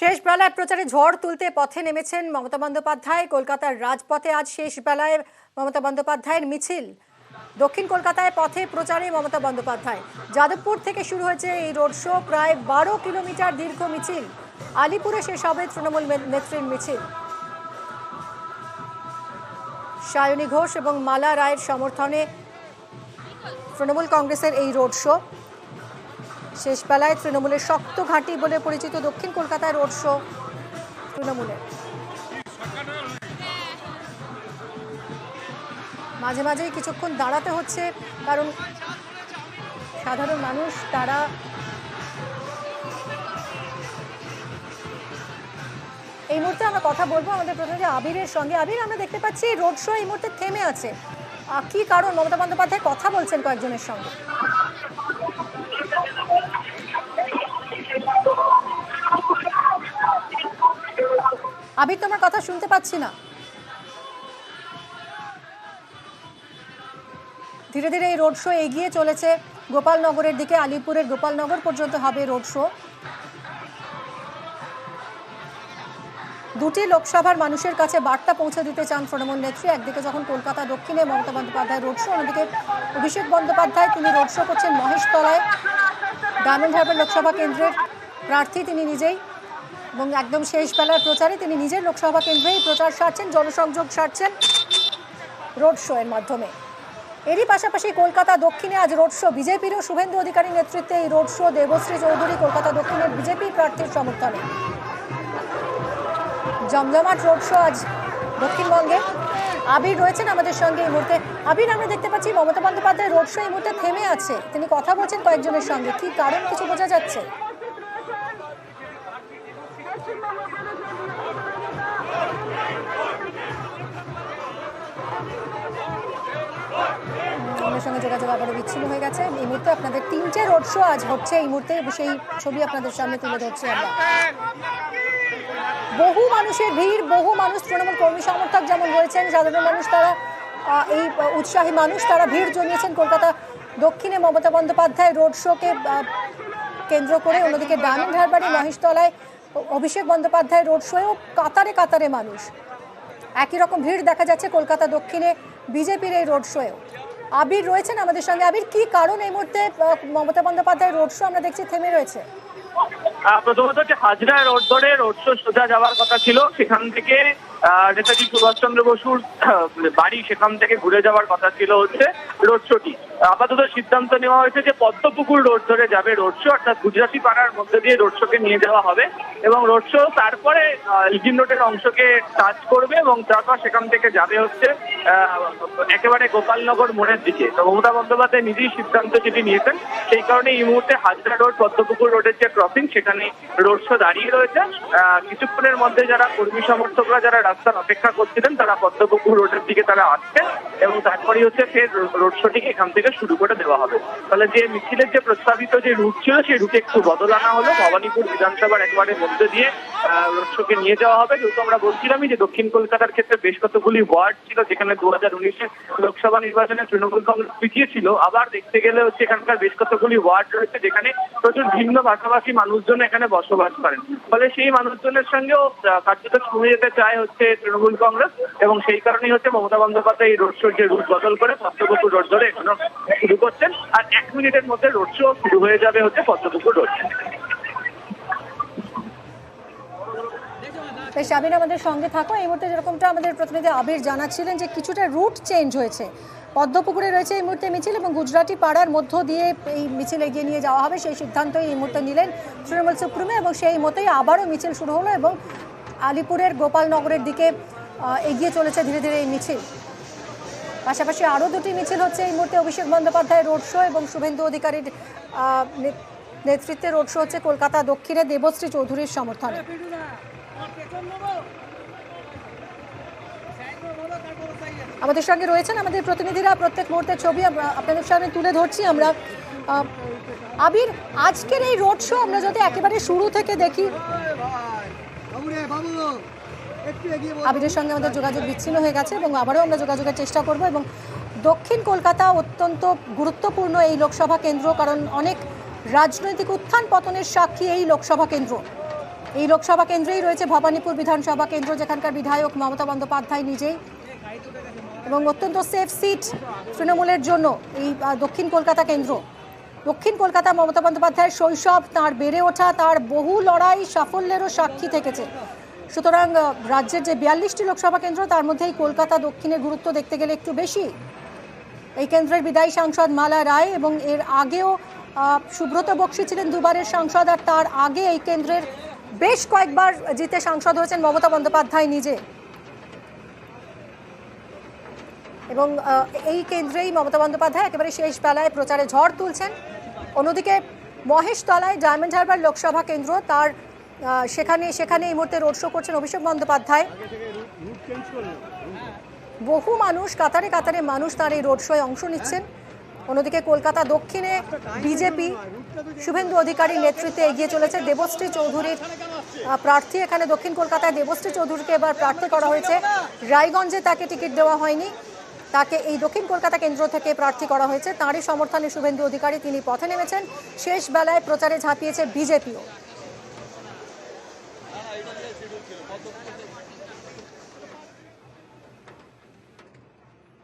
শেষ বেলায় প্রচারে ঝড় তুলতে পথে নেমেছেন মমতা বন্দ্যোপাধ্যায়। কলকাতার রাজপথে আজ শেষ বেলায় মমতা বন্দ্যোপাধ্যায়ের মিছিল। দক্ষিণ কলকাতায় পথে প্রচারে মমতা বন্দ্যোপাধ্যায়। যাদবপুর থেকে শুরু হয়েছে এই রোড শো, প্রায় 12 কিলোমিটার দীর্ঘ মিছিল। আলিপুরে শেষ হবে তৃণমূল নেত্রীর মিছিল। সায়নী ঘোষ এবং মালা রায়ের সমর্থনে তৃণমূল কংগ্রেসের এই রোড শো। শেষ বেলায় তৃণমূলের শক্ত ঘাঁটি বলে পরিচিত দক্ষিণ কলকাতায় রোড শো তৃণমূলের। মাঝে মাঝেই কিছুক্ষণ দাঁড়াতে হচ্ছে, কারণ সাধারণ মানুষ তারা এই মুহূর্তে আমরা কথা বলবো আমাদের প্রতিনিধি আবিরের সঙ্গে। আবির, আমরা দেখতে পাচ্ছি রোড শো এই মুহূর্তে থেমে আছে, কি কারণ? মমতা বন্দ্যোপাধ্যায় কথা বলছেন কয়েকজনের সঙ্গে। আবির, তোমার কথা শুনতে পাচ্ছি না। ধীরে ধীরে এই রোড শো এগিয়ে চলেছে গোপালনগরের দিকে। আলিপুরের গোপালনগর পর্যন্ত হবে রোড শো। দুটি লোকসভার মানুষের কাছে বার্তা পৌঁছে দিতে চান তৃণমূল নেত্রী। একদিকে যখন কলকাতা দক্ষিণে মমতা বন্দ্যোপাধ্যায় রোড শো, অন্যদিকে অভিষেক বন্দ্যোপাধ্যায় তিনি রোড শো করছেন মহেশতলায়। ডায়মন্ড হারবার লোকসভা কেন্দ্রের প্রার্থী তিনি নিজেই, এবং একদম শেষ বেলার প্রচারে তিনি নিজের লোকসভা কেন্দ্রেই প্রচার সারছেন, জনসংযোগ সারছেন রোড শো এর মাধ্যমে। এরই পাশাপাশি কলকাতা দক্ষিণে আজ রোড শো বিজেপিরও। শুভেন্দু অধিকারীর নেতৃত্বে এই রোড শো। দেবশ্রী চৌধুরী কলকাতা দক্ষিণের বিজেপি প্রার্থীর সমর্থনে জমজমাট রোড শো আজ দক্ষিণবঙ্গে। আবির রয়েছেন আমাদের সঙ্গে এই মুহূর্তে। আবির, আমরা দেখতে পাচ্ছি মমতা বন্দ্যোপাধ্যায় রোড শো এই মুহূর্তে থেমে আছে, তিনি কথা বলছেন কয়েকজনের সঙ্গে, কি কারণ কিছু বোঝা যাচ্ছে? আমাদের সঙ্গে যোগাযোগ আবারও বিচ্ছিন্ন হয়ে গেছে। এই মুহূর্তে আপনাদের 3টে রোড শো আজ হচ্ছে এই মুহূর্তে, সেই ছবি আপনাদের সামনে তুলে ধরছি আমরা। বহু মানুষের ভিড়, বহু মানুষ, তৃণমূল কর্মী সমর্থক যেমন রয়েছেন, সাধারণ মানুষ, তারা এই উৎসাহী মানুষ তারা ভিড় জমিয়েছেন কলকাতা দক্ষিণে মমতা বন্দ্যোপাধ্যায় রোড শোকে কেন্দ্র করে। অন্যদিকে ডায়মন্ড হারবারে মহেশতলায় অভিষেক বন্দ্যোপাধ্যায় রোড শোয়েও কাতারে কাতারে মানুষ। একই রকম ভিড় দেখা যাচ্ছে কলকাতা দক্ষিণে বিজেপির এই রোড শোয়েও। আবির রয়েছেন আমাদের সঙ্গে। আবির, কি কারণ এই মুহূর্তে মমতা বন্দ্যোপাধ্যায় রোড শো আমরা দেখছি থেমে রয়েছে? প্রথমত হচ্ছে হাজরা রোড ধরে রোড শো সোজা যাওয়ার কথা ছিল, সেখান থেকে নেতাজি সুভাষচন্দ্র বসুর বাড়ি, সেখান থেকে ঘুরে যাওয়ার কথা ছিল হচ্ছে রোড শোটি। আপাতত সিদ্ধান্ত নেওয়া হয়েছে যে পদ্মপুকুর রোড ধরে যাবে রোড শো, অর্থাৎ গুজরাটি পাড়ার মধ্যে দিয়ে রোড শোকে নিয়ে যাওয়া হবে এবং রোড শো তারপরে ইজিন রোডের অংশকে টাচ করবে এবং তারপর সেখান থেকে যাবে হচ্ছে একেবারে গোপালনগর মোড়ের দিকে। তো মমতা বন্দ্যোপাধ্যায় নিজেই সিদ্ধান্ত যেটি নিয়েছেন, সেই কারণে এই মুহূর্তে হাজরা রোড পদ্মপুকুর রোডের যে ক্রসিং, সেখানে রোড শো দাঁড়িয়ে রয়েছে। কিছুক্ষণের মধ্যে যারা কর্মী সমর্থকরা যারা রাস্তার অপেক্ষা করছিলেন, তারা পদ্মপুকুর রোডের দিকে তারা আসছেন এবং তারপরেই হচ্ছে ফের রোড শোটিকে এখান থেকে শুরু করে দেওয়া হবে। তাহলে যে মিছিলের যে প্রস্তাবিত যে রুট ছিল, সেই রুটে একটু বদল আনা হলো। ভবানীপুর বিধানসভার একবারে মধ্যে দিয়ে রোড শোকে নিয়ে যাওয়া হবে। যেহেতু আমরা বলছিলামই যে দক্ষিণ কলকাতার ক্ষেত্রে বেশ কতগুলি ওয়ার্ড ছিল যেখানে 2019-এর লোকসভা নির্বাচনে তৃণমূল কংগ্রেস পিছিয়ে ছিল। আবার দেখতে গেলে হচ্ছে এখানকার বেশ কতগুলি ওয়ার্ড রয়েছে যেখানে প্রচুর ভিন্ন ভাষাভাষী মানুষজন এখানে বসবাস করেন। ফলে সেই মানুষজনের সঙ্গেও কার্যত ছুঁয়ে যেতে চায় হচ্ছে তৃণমূল কংগ্রেস, এবং সেই কারণেই হচ্ছে মমতা বন্দ্যোপাধ্যায় এই রোড শোর যে রুট বদল করে পদ্মপুকুর রোড ধরে এখনো শুরু করছেন। আর 1 মিনিটের মধ্যে রোড শো শুরু হয়ে যাবে হচ্ছে পদ্মপুকুর রোড। বেশ, আবির আমাদের সঙ্গে থাকো। এই মুহূর্তে যেরকমটা আমাদের প্রতিনিধি আবির জানাচ্ছিলেন যে কিছুটা রুট চেঞ্জ হয়েছে। পদ্মপুকুরে রয়েছে এই মুহূর্তে মিছিল এবং গুজরাটি পাড়ার মধ্য দিয়ে এই মিছিল এগিয়ে নিয়ে যাওয়া হবে, সেই সিদ্ধান্তই এই মুহূর্তে নিলেন তৃণমূল সুপ্রিমো, এবং সেই মতোই আবারও মিছিল শুরু হলো এবং আলিপুরের গোপালনগরের দিকে এগিয়ে চলেছে ধীরে ধীরে এই মিছিল। পাশাপাশি আরও দুটি মিছিল হচ্ছে এই মুহূর্তে। অভিষেক বন্দ্যোপাধ্যায় রোড শো এবং শুভেন্দু অধিকারীর নেতৃত্বে রোড শো হচ্ছে কলকাতা দক্ষিণে দেবশ্রী চৌধুরীর সমর্থনে। আমাদের সঙ্গে রয়েছেন আমাদের প্রতিনিধিরা, প্রত্যেক মুহূর্তের ছবি আপনাদের সামনে তুলে ধরছি আমরা। আবির, আজকের এই রোড শো আমরা যদি একেবারে শুরু থেকে দেখি, আবিরের সঙ্গে আমাদের যোগাযোগ বিচ্ছিন্ন হয়ে গেছে এবং আবারও আমরা যোগাযোগের চেষ্টা করব। এবং দক্ষিণ কলকাতা অত্যন্ত গুরুত্বপূর্ণ এই লোকসভা কেন্দ্র, কারণ অনেক রাজনৈতিক উত্থান পতনের সাক্ষী এই লোকসভা কেন্দ্র। এই লোকসভা কেন্দ্রেই রয়েছে ভবানীপুর বিধানসভা কেন্দ্র, যেখানকার বিধায়ক মমতা বন্দ্যোপাধ্যায় নিজেই, এবং অত্যন্ত সেফ সিট তৃণমূলের জন্য এই দক্ষিণ কলকাতা কেন্দ্র। দক্ষিণ কলকাতা মমতা বন্দ্যোপাধ্যায়ের শৈশব, তাঁর বেড়ে ওঠা, তার বহু লড়াই সাফল্যেরও সাক্ষী থেকেছে। সুতরাং রাজ্যের যে 42টি লোকসভা কেন্দ্র, তার মধ্যে এই কলকাতা দক্ষিণের গুরুত্ব দেখতে গেলে একটু বেশি। এই কেন্দ্রের বিদায়ী সাংসদ মালা রায়, এবং এর আগেও সুব্রত বক্সী ছিলেন দুবারের সাংসদ, আর তার আগে এই কেন্দ্রের বেশ কয়েকবার জিতে সাংসদ হয়েছেন মমতা বন্দ্যোপাধ্যায় নিজে। এবং এই কেন্দ্রেই মমতা বন্দ্যোপাধ্যায় একেবারে শেষ বেলায় প্রচারে ঝড় তুলছেন। অন্যদিকে মহেশতলায় ডায়মন্ড হারবার লোকসভা কেন্দ্র, তার সেখানে এই মুহূর্তে রোড শো করছেন অভিষেক বন্দ্যোপাধ্যায়। বহু মানুষ, কাতারে কাতারে মানুষ তার এই রোড শোয়ে অংশ নিচ্ছেন। অন্যদিকে কলকাতা দক্ষিণে বিজেপি শুভেন্দু অধিকারীর নেতৃত্বে এগিয়ে চলেছে। দেবশ্রী চৌধুরীর প্রার্থী এখানে দক্ষিণ কলকাতায় দেবশ্রী চৌধুরীকে এবার প্রার্থী করা হয়েছে। রায়গঞ্জে তাকে টিকিট দেওয়া হয়নি, তাকে এই দক্ষিণ কলকাতা কেন্দ্র থেকে প্রার্থী করা হয়েছে। তাঁরই সমর্থনে শুভেন্দু অধিকারী তিনি পথে নেমেছেন। শেষ বেলায় প্রচারে ঝাঁপিয়েছে বিজেপিও।